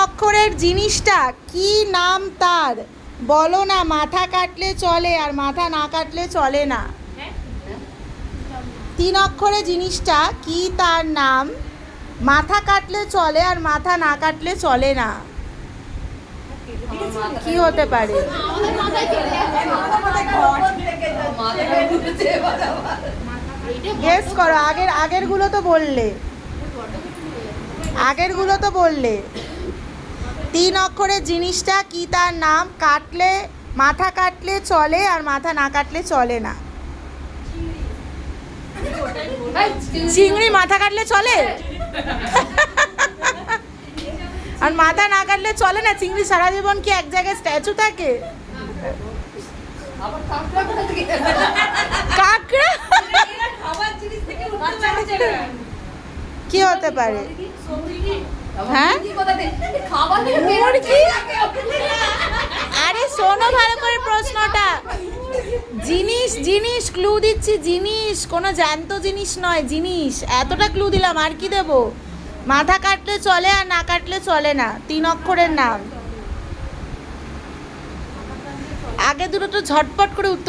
অক্ষরের জিনিসটা কি নাম তার? বলো না। মাথা কাটলে চলে আর মাথা না কাটলে চলে না। 3 অক্ষরের জিনিসটা কি তার নাম? মাথা কাটলে চলে আর মাথা না কাটলে চলে না। কি হতে পারে? গেস করো। আগেরগুলো তো বললে। 3 অক্ষরের জিনিসটা কি তার নাম? মাথা কাটলে চলে আর মাথা না কাটলে চলে না। চিংড়ি মাথা কাটলে চলে আর মাথা না কাটলে চলে না? চিংড়ি সারা জীবন কি এক জায়গায় স্ট্যাচু থাকে? কাঁকড়া? কি হতে পারে? হ্যাঁ, মুরগি? আরে শোনো ভালো করে প্রশ্নটা। জিনিস ক্লু দিচ্ছি। জিনিস, কোনো জ্যান্ত জিনিস নয়, জিনিস। এতটা ক্লু দিলাম, আর কি দেব? মাথা কাটলে চলে আর না কাটলে চলে না। 3 অক্ষরের নাম। আগে দুটো তো ঝটপট করে উত্তর